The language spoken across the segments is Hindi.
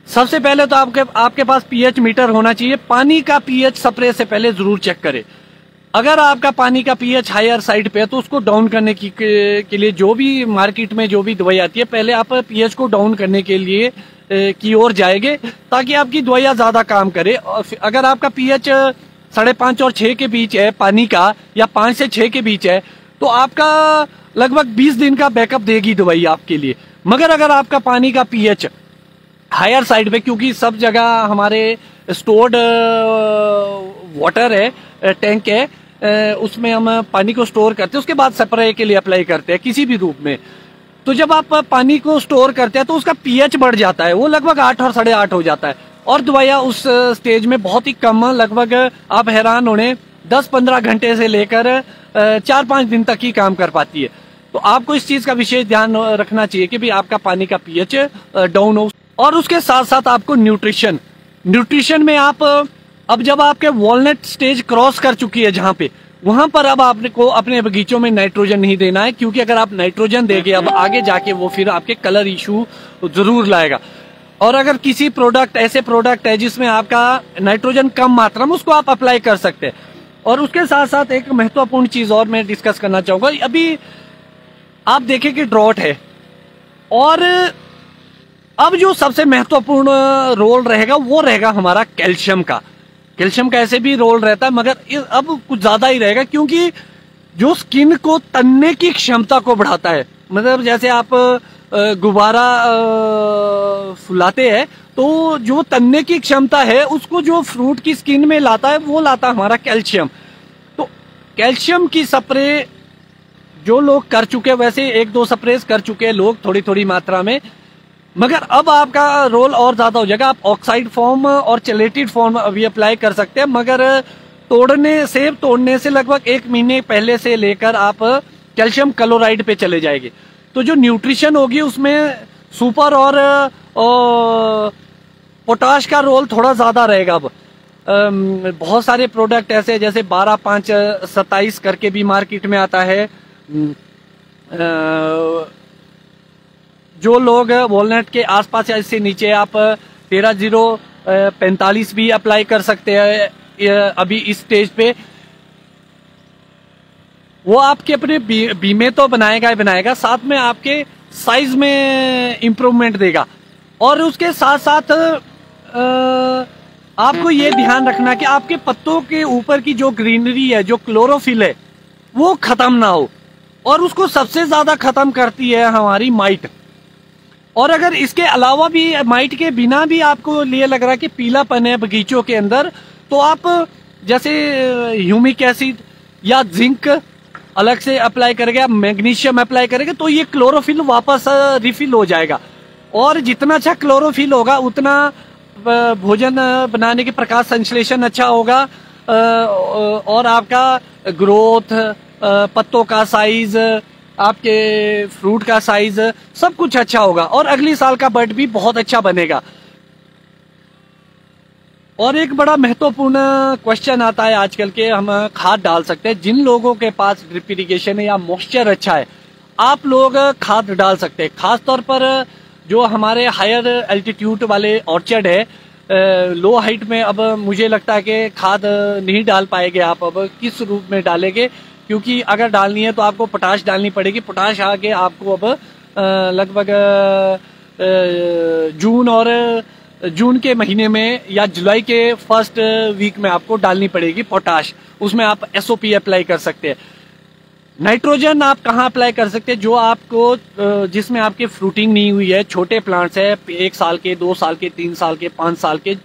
सबसे पहले तो आपके पास पीएच मीटर होना चाहिए। पानी का पीएच स्प्रे से पहले जरूर चेक करें। अगर आपका पानी का पीएच हायर साइड पे है तो उसको डाउन करने के लिए जो भी मार्केट में जो भी दवाई आती है, पहले आप पीएच को डाउन करने के लिए की ओर जाएंगे ताकि आपकी दवाइयाँ ज्यादा काम करे। और अगर आपका पीएच 5.5 और 6 के बीच है पानी का, या 5 से 6 के बीच है, तो आपका लगभग 20 दिन का बैकअप देगी दवाई आपके लिए। मगर अगर आपका पानी का पीएच हायर साइड पे, क्योंकि सब जगह हमारे स्टोर्ड वाटर है, टैंक है, उसमें हम पानी को स्टोर करते हैं, उसके बाद स्प्रे के लिए अप्लाई करते हैं किसी भी रूप में। तो जब आप पानी को स्टोर करते हैं तो उसका पीएच बढ़ जाता है, वो लगभग 8 और 8.5 हो जाता है, और दवाइयाँ उस स्टेज में बहुत ही कम, लगभग आप हैरान होने 10-15 घंटे से लेकर 4-5 दिन तक ही काम कर पाती है। तो आपको इस चीज का विशेष ध्यान रखना चाहिए कि भाई आपका पानी का पीएच डाउन हो। और उसके साथ साथ आपको न्यूट्रिशन में आप अब जब आपके वॉलनट स्टेज क्रॉस कर चुकी है जहां पे, वहां पर अब आपको अपने बगीचों में नाइट्रोजन नहीं देना है, क्योंकि अगर आप नाइट्रोजन देंगे अब आगे जाके वो फिर आपके कलर इशू जरूर लाएगा। और अगर किसी ऐसे प्रोडक्ट है जिसमें आपका नाइट्रोजन कम मात्रा में, उसको आप अप्लाई कर सकते हैं। और उसके साथ साथ एक महत्वपूर्ण चीज और मैं डिस्कस करना चाहूंगा। अभी आप देखें कि ड्रॉट है, और अब जो सबसे महत्वपूर्ण रोल रहेगा वो रहेगा हमारा कैल्शियम का। कैल्शियम का ऐसे भी रोल रहता है, मगर अब कुछ ज्यादा ही रहेगा, क्योंकि जो स्किन को तनने की क्षमता को बढ़ाता है। मतलब जैसे आप गुब्बारा फुलाते हैं, तो जो तनने की क्षमता है उसको जो फ्रूट की स्किन में लाता है, वो लाता है हमारा कैल्शियम। तो कैल्शियम की स्प्रे जो लोग कर चुके हैं, वैसे 1-2 स्प्रे कर चुके हैं लोग थोड़ी थोड़ी मात्रा में, मगर अब आपका रोल और ज्यादा हो जाएगा। आप ऑक्साइड फॉर्म और चेलेटेड फॉर्म अभी अप्लाई कर सकते हैं, मगर तोड़ने से लगभग 1 महीने पहले से लेकर आप कैल्शियम क्लोराइड पे चले जाएंगे। तो जो न्यूट्रिशन होगी उसमें सुपर और पोटाश का रोल थोड़ा ज्यादा रहेगा। अब बहुत सारे प्रोडक्ट ऐसे जैसे 12-5-27 करके भी मार्केट में आता है। जो लोग वॉलनट के आसपास या इससे नीचे, आप 13-0-45 भी अप्लाई कर सकते हैं अभी इस स्टेज पे। वो आपके अपने बीमे तो बनाएगा ही बनाएगा, साथ में आपके साइज में इंप्रूवमेंट देगा। और उसके साथ साथ आपको ये ध्यान रखना कि आपके पत्तों के ऊपर की जो ग्रीनरी है, जो क्लोरोफिल है, वो खत्म ना हो। और उसको सबसे ज्यादा खत्म करती है हमारी माइट। और अगर इसके अलावा भी, माइट के बिना भी आपको ये लग रहा है कि पीलापन है बगीचों के अंदर, तो आप जैसे ह्यूमिक एसिड या जिंक अलग से अप्लाई करेंगे, आप मैग्नीशियम अप्लाई करेंगे, तो ये क्लोरोफिल वापस रिफिल हो जाएगा। और जितना अच्छा क्लोरोफिल होगा उतना भोजन बनाने के प्रकाश संश्लेषण अच्छा होगा, और आपका ग्रोथ, पत्तों का साइज, आपके फ्रूट का साइज, सब कुछ अच्छा होगा, और अगली साल का बड भी बहुत अच्छा बनेगा। और एक बड़ा महत्वपूर्ण क्वेश्चन आता है आजकल के, हम खाद डाल सकते हैं। जिन लोगों के पास ड्रिप इरिगेशन है या मॉइस्चर अच्छा है, आप लोग खाद डाल सकते हैं। खास तौर पर जो हमारे हायर एल्टीट्यूड वाले ऑर्चर्ड है, लो हाइट में अब मुझे लगता है कि खाद नहीं डाल पाएंगे आप। अब किस रूप में डालेंगे, क्योंकि अगर डालनी है तो आपको पोटाश डालनी पड़ेगी। पोटाश आगे आपको अब लगभग जून के महीने में या जुलाई के फर्स्ट वीक में आपको डालनी पड़ेगी पोटाश। उसमें आप एसओपी अप्लाई कर सकते हैं। नाइट्रोजन आप कहाँ अप्लाई कर सकते हैं, जो आपको जिसमें आपकी फ्रूटिंग नहीं हुई है, छोटे प्लांट्स है, 1 साल के, 2 साल के, 3 साल के, 5 साल के,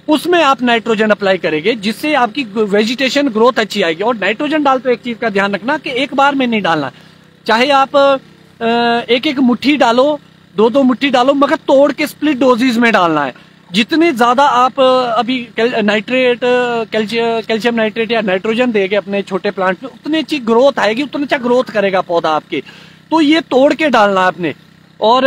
उसमें आप नाइट्रोजन अप्लाई करेंगे, जिससे आपकी वेजिटेशन ग्रोथ अच्छी आएगी। और नाइट्रोजन डालते एक चीज का ध्यान रखना कि एक बार में नहीं डालना, चाहे आप 1-1 मुट्ठी डालो, 2-2 मुट्ठी डालो, मगर तोड़ के स्प्लिट डोजेज में डालना है। जितने ज्यादा आप अभी नाइट्रेट, कैल्शियम नाइट्रेट या नाइट्रोजन देंगे अपने छोटे प्लांट में, उतनी अच्छी ग्रोथ आएगी, उतना अच्छा ग्रोथ करेगा पौधा आपके। तो ये तोड़ के डालना है आपने। और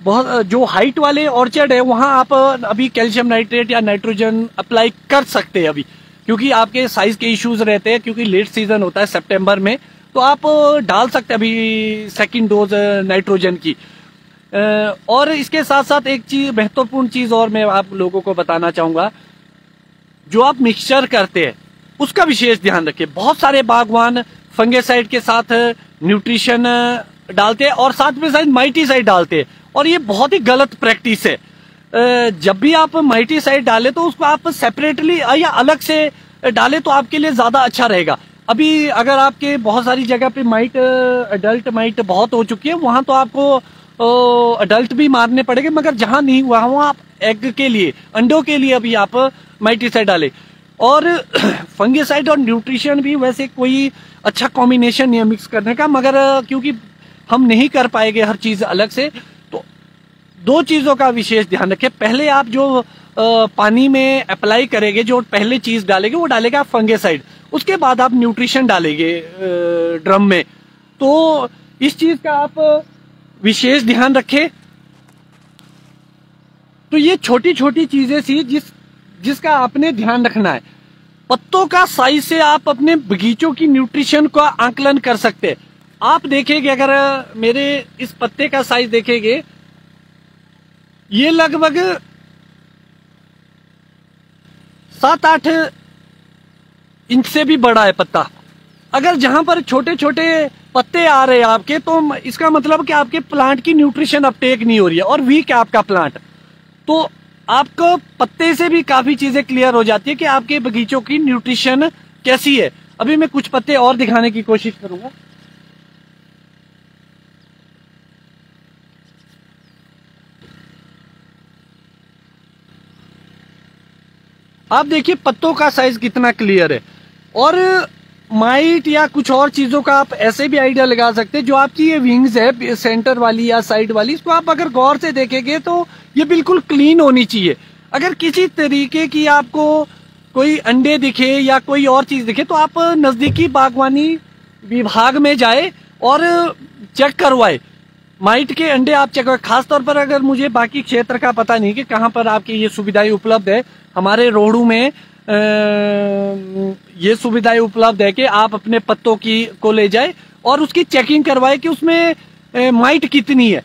बहुत जो हाइट वाले ऑर्चर्ड है, वहां आप अभी कैल्शियम नाइट्रेट या नाइट्रोजन अप्लाई कर सकते हैं अभी, क्योंकि आपके साइज के इश्यूज रहते हैं, क्योंकि लेट सीजन होता है सितंबर में, तो आप डाल सकते हैं अभी 2nd डोज नाइट्रोजन की। और इसके साथ साथ एक चीज, महत्वपूर्ण चीज और मैं आप लोगों को बताना चाहूंगा, जो आप मिक्सचर करते हैं उसका विशेष ध्यान रखें। बहुत सारे बागवान फंगेसाइड के साथ न्यूट्रिशन डालते हैं और साथ में साथ माइटीसाइड डालते हैं, और ये बहुत ही गलत प्रैक्टिस है। जब भी आप माइटीसाइड डालें तो उसको आप सेपरेटली या अलग से डालें तो आपके लिए ज्यादा अच्छा रहेगा। अभी अगर आपके बहुत सारी जगह पे अडल्ट माइट बहुत हो चुकी है, वहां तो आपको अडल्ट भी मारने पड़ेंगे, मगर जहां नहीं हुआ वहां आप एग के लिए, अंडों के लिए अभी आप माइटीसाइड डालें। और फंगिसाइड और न्यूट्रिशन भी वैसे कोई अच्छा कॉम्बिनेशन नहीं है मिक्स करने का, मगर क्योंकि हम नहीं कर पाएंगे हर चीज अलग से, तो दो चीजों का विशेष ध्यान रखें। पहले आप जो पानी में अप्लाई करेंगे, जो पहले चीज डालेंगे वो डालेगा आप फंगिसाइड, उसके बाद आप न्यूट्रिशन डालेंगे ड्रम में। तो इस चीज का आप विशेष ध्यान रखें। तो ये छोटी छोटी चीजें सी जिसका आपने ध्यान रखना है। पत्तों का साइज से आप अपने बगीचों की न्यूट्रिशन का आकलन कर सकते हैं। आप देखेंगे, अगर मेरे इस पत्ते का साइज देखेंगे, ये लगभग 7-8 इंच से भी बड़ा है पत्ता। अगर जहां पर छोटे छोटे पत्ते आ रहे हैं आपके, तो इसका मतलब कि आपके प्लांट की न्यूट्रिशन अपटेक नहीं हो रही है और वीक है आपका प्लांट। तो आपको पत्ते से भी काफी चीजें क्लियर हो जाती है कि आपके बगीचों की न्यूट्रिशन कैसी है। अभी मैं कुछ पत्ते और दिखाने की कोशिश करूंगा। आप देखिए पत्तों का साइज कितना क्लियर है। और माइट या कुछ और चीजों का आप ऐसे भी आइडिया लगा सकते हैं। जो आपकी ये विंग्स है सेंटर वाली या साइड वाली, इसको आप अगर गौर से देखेंगे तो ये बिल्कुल क्लीन होनी चाहिए। अगर किसी तरीके की आपको कोई अंडे दिखे या कोई और चीज दिखे तो आप नजदीकी बागवानी विभाग में जाए और चेक करवाए। माइट के अंडे आप चेक करवाए। खासतौर पर अगर मुझे बाकी क्षेत्र का पता नहीं कि कहाँ पर आपकी ये सुविधाएं उपलब्ध है, हमारे रोहड़ू में ये सुविधाएं उपलब्ध है कि आप अपने पत्तों को ले जाए और उसकी चेकिंग करवाए कि उसमें माइट कितनी है,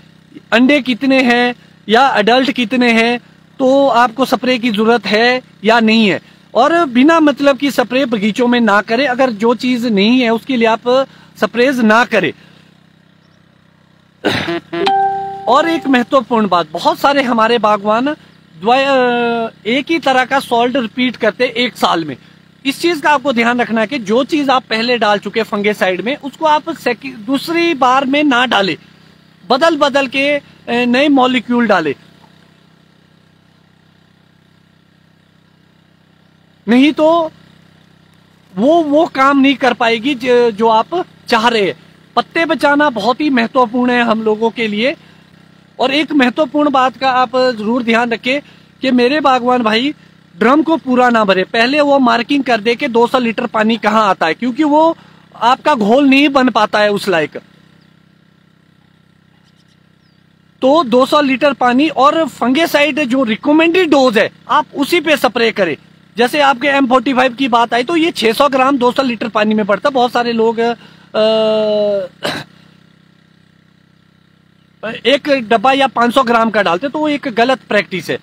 अंडे कितने हैं या अडल्ट कितने हैं, तो आपको स्प्रे की जरूरत है या नहीं है। और बिना मतलब की स्प्रे बगीचों में ना करें। अगर जो चीज नहीं है उसके लिए आप स्प्रेज ना करें। और एक महत्वपूर्ण बात, बहुत सारे हमारे बागवान एक ही तरह का सॉल्ट रिपीट करते एक साल में। इस चीज का आपको ध्यान रखना है कि जो चीज आप पहले डाल चुके फंगिसाइड में, उसको आप दूसरी बार में ना डालें, बदल बदल के नए मॉलिक्यूल डालें। नहीं तो वो काम नहीं कर पाएगी जो आप चाह रहे हैं। पत्ते बचाना बहुत ही महत्वपूर्ण है हम लोगों के लिए। और एक महत्वपूर्ण बात का आप जरूर ध्यान रखें कि मेरे बागवान भाई ड्रम को पूरा ना भरे, पहले वो मार्किंग कर दे कि 200 लीटर पानी कहाँ आता है, क्योंकि वो आपका घोल नहीं बन पाता है उस लायक। तो 200 लीटर पानी और फंगिसाइड जो रिकमेंडेड डोज है आप उसी पे स्प्रे करें। जैसे आपके M45 की बात आई तो ये 600 ग्राम 200 लीटर पानी में पड़ता। बहुत सारे लोग एक डब्बा या 500 ग्राम का डालते, तो वो एक गलत प्रैक्टिस है।